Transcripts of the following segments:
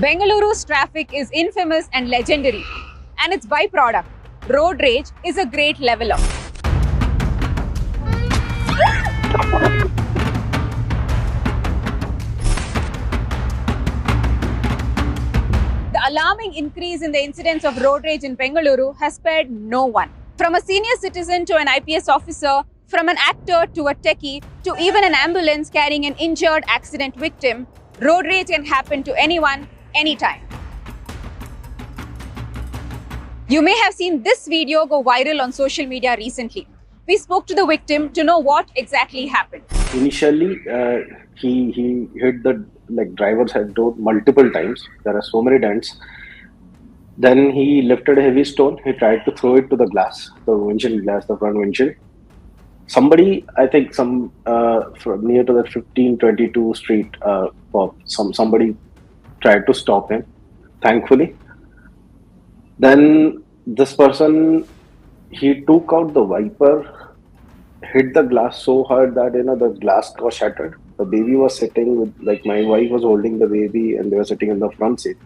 Bengaluru's traffic is infamous and legendary, and its byproduct, road rage, is a great leveler. The alarming increase in the incidence of road rage in Bengaluru has spared no one. From a senior citizen to an IPS officer, from an actor to a techie, to even an ambulance carrying an injured accident victim, road rage can happen to anyone, anytime. You may have seen this video go viral on social media recently. We spoke to the victim to know what exactly happened. Initially, he hit the driver's head door multiple times. There are so many dents. Then he lifted a heavy stone. He tried to throw it to the glass, the windshield glass, the front windshield. Somebody, I think, from near to the 1522 street, somebody tried to stop him. Thankfully, then this person, he took out the wiper, hit the glass so hard that the glass was shattered. The baby was sitting with, my wife was holding the baby, and they were sitting in the front seat,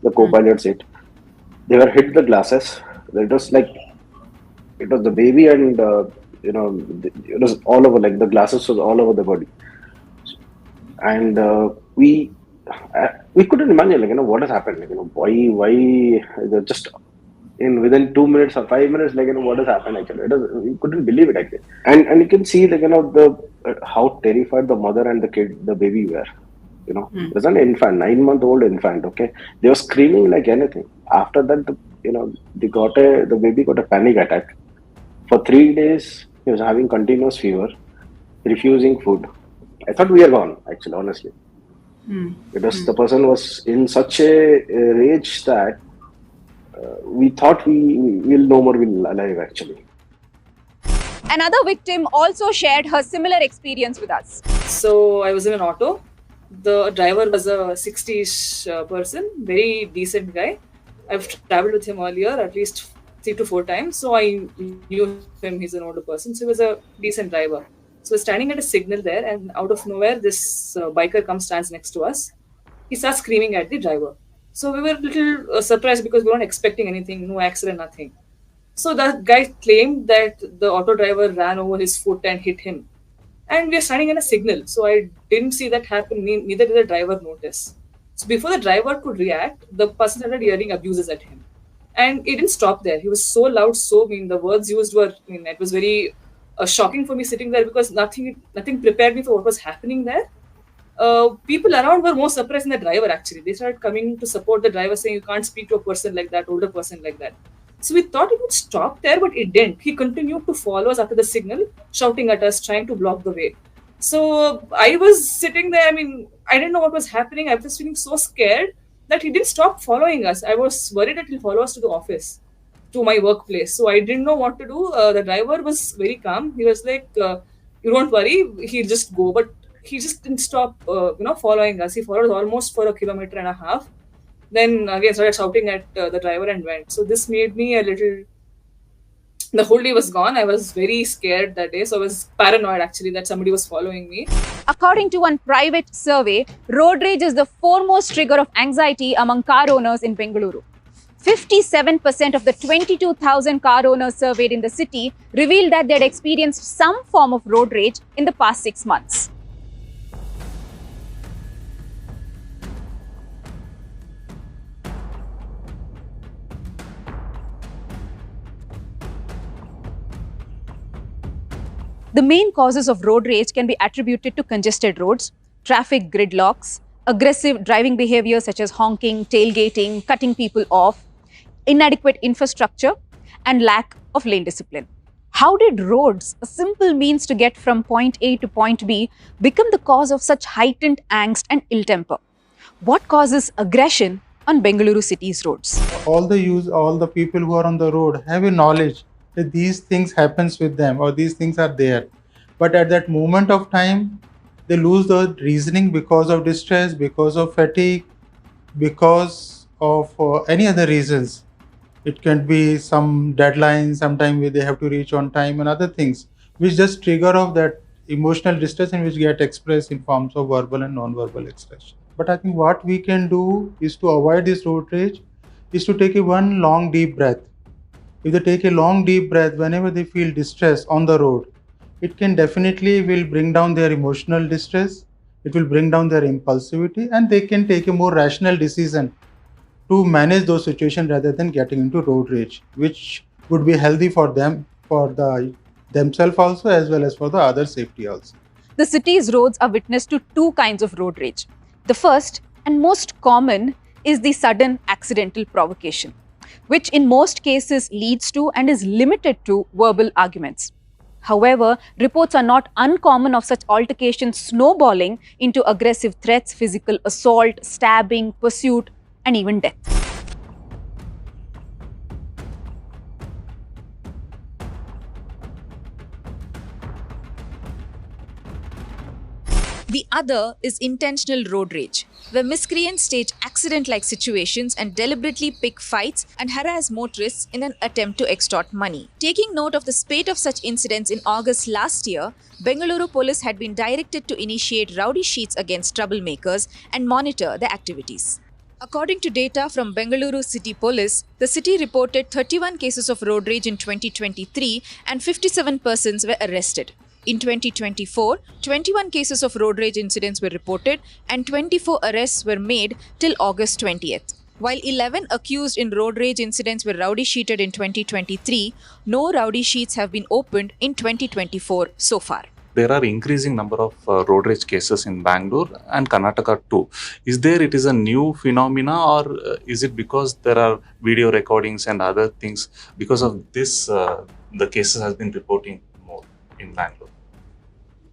the co-pilot seat. They were hit the glasses. It was the baby, and it was all over. The glasses was all over the body, and we couldn't imagine what has happened. Why just within 2 minutes or 5 minutes, what has happened actually. We couldn't believe it actually, and you can see how terrified the mother and the baby were. It was an infant, 9-month-old infant. Okay, they were screaming like anything. After that, the baby got a panic attack. For 3 days, he was having continuous fever, refusing food. I thought we are gone, actually, honestly. Because the person was in such a rage that we thought we will no more be alive, actually. Another victim also shared her similar experience with us. So I was in an auto. The driver was a 60-ish person, very decent guy. I've traveled with him earlier, at least 3 to 4 times. So I knew him, he's an older person. So he was a decent driver. So we're standing at a signal there, and out of nowhere, this biker stands next to us. He starts screaming at the driver. So we were a little surprised because we weren't expecting anything, no accident, nothing. So that guy claimed that the auto driver ran over his foot and hit him. And we are standing in a signal. So I didn't see that happen, neither did the driver notice. So before the driver could react, the person started yelling abuses at him. And it didn't stop there. He was so loud, so mean. The words used were, it was very shocking for me sitting there because nothing prepared me for what was happening there. People around were more surprised than the driver actually. They started coming to support the driver, saying you can't speak to a person like that, older person like that. So we thought it would stop there, but it didn't. He continued to follow us after the signal, shouting at us, trying to block the way. So I was sitting there, I didn't know what was happening. I was feeling so scared that he didn't stop following us. I was worried that he'll follow us to the office, to my workplace. So I didn't know what to do. The driver was very calm. He was like, you don't worry, he'll just go. But he just didn't stop, following us. He followed almost for 1.5 kilometers. Then again started shouting at the driver and went. So this made me a little... The whole day was gone. I was very scared that day. So I was paranoid actually that somebody was following me. According to one private survey, road rage is the foremost trigger of anxiety among car owners in Bengaluru. 57% of the 22,000 car owners surveyed in the city revealed that they had experienced some form of road rage in the past 6 months. The main causes of road rage can be attributed to congested roads, traffic gridlocks, aggressive driving behaviour such as honking, tailgating, cutting people off, inadequate infrastructure, and lack of lane discipline. How did roads, a simple means to get from point A to point B, become the cause of such heightened angst and ill temper? What causes aggression on Bengaluru city's roads? All the people who are on the road have a knowledge that these things happens with them or these things are there. But at that moment of time, they lose the reasoning because of distress, because of fatigue, because of any other reasons. It can be some deadline, sometime where they have to reach on time and other things, which just trigger off that emotional distress and which get expressed in forms of verbal and non-verbal expression. But I think what we can do is to avoid this road rage is to take a one long deep breath. If they take a long deep breath whenever they feel distress on the road, it can definitely will bring down their emotional distress, it will bring down their impulsivity, and they can take a more rational decision to manage those situations rather than getting into road rage, which would be healthy for them, for themselves also, as well as for the other safety also. The city's roads are witness to two kinds of road rage. The first and most common is the sudden accidental provocation, which in most cases leads to and is limited to verbal arguments. However, reports are not uncommon of such altercations snowballing into aggressive threats, physical assault, stabbing, pursuit, and even death. The other is intentional road rage, where miscreants stage accident-like situations and deliberately pick fights and harass motorists in an attempt to extort money. Taking note of the spate of such incidents in August last year, Bengaluru police had been directed to initiate rowdy sheets against troublemakers and monitor their activities. According to data from Bengaluru City Police, the city reported 31 cases of road rage in 2023 and 57 persons were arrested. In 2024, 21 cases of road rage incidents were reported and 24 arrests were made till August 20th. While 11 accused in road rage incidents were rowdy sheeted in 2023, no rowdy sheets have been opened in 2024 so far. There are increasing number of road rage cases in Bangalore and Karnataka too. Is it is a new phenomena, or is it because there are video recordings and other things? Because of this, the cases has been reporting more in Bangalore.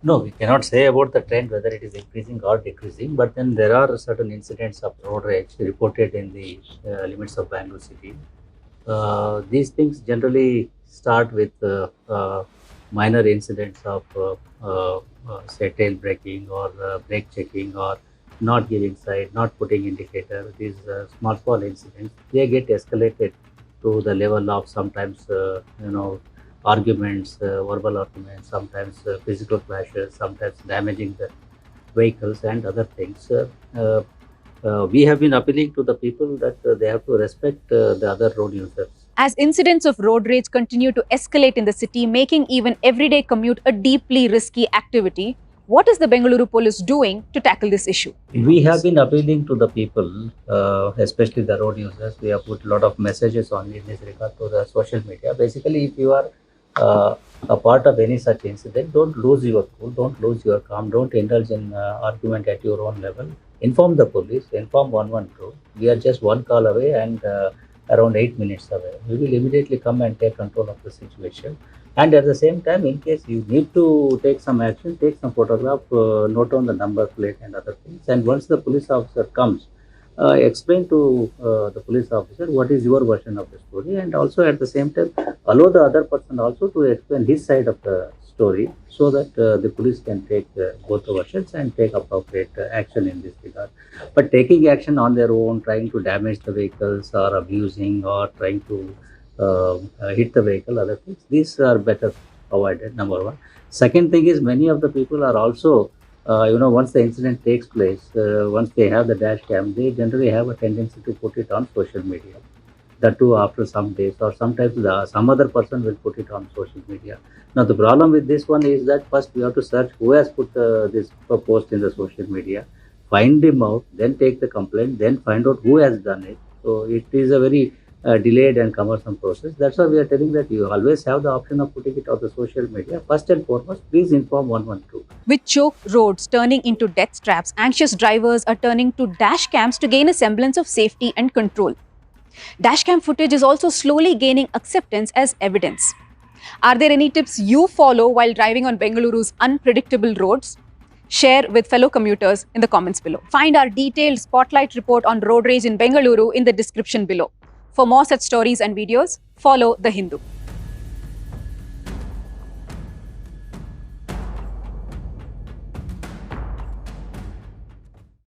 No, we cannot say about the trend whether it is increasing or decreasing, but then there are certain incidents of road rage reported in the limits of Bangalore city. These things generally start with minor incidents of say tail braking or brake checking or not giving side, not putting indicator. These small incidents, they get escalated to the level of sometimes arguments, verbal arguments, sometimes physical clashes, sometimes damaging the vehicles and other things. We have been appealing to the people that they have to respect the other road users. As incidents of road rage continue to escalate in the city, making even everyday commute a deeply risky activity, what is the Bengaluru police doing to tackle this issue? We have been appealing to the people, especially the road users. We have put a lot of messages on in this regard to the social media. Basically, if you are a part of any such incident, don't lose your cool, don't lose your calm, don't indulge in argument at your own level. Inform the police, inform 112. We are just one call away and around 8 minutes away. We will immediately come and take control of the situation. And at the same time, in case you need to take some action, take some photograph, note on the number plate and other things. And once the police officer comes, explain to the police officer what is your version of the story, and also at the same time allow the other person also to explain his side of the story, so that the police can take both the versions and take appropriate action in this regard. But taking action on their own, trying to damage the vehicles or abusing or trying to hit the vehicle, other things, these are better avoided, number one. Second thing is, many of the people are also once the incident takes place, once they have the dash cam, they generally have a tendency to put it on social media. That too after some days, or sometimes some other person will put it on social media. Now the problem with this one is that first we have to search who has put this post in the social media, find him out, then take the complaint, then find out who has done it. So it is a very delayed and cumbersome process. That's why we are telling that you always have the option of putting it on the social media. First and foremost, please inform 112. With choked roads turning into death traps, anxious drivers are turning to dash cams to gain a semblance of safety and control. Dashcam footage is also slowly gaining acceptance as evidence. Are there any tips you follow while driving on Bengaluru's unpredictable roads? Share with fellow commuters in the comments below. Find our detailed spotlight report on road rage in Bengaluru in the description below. For more such stories and videos, follow The Hindu.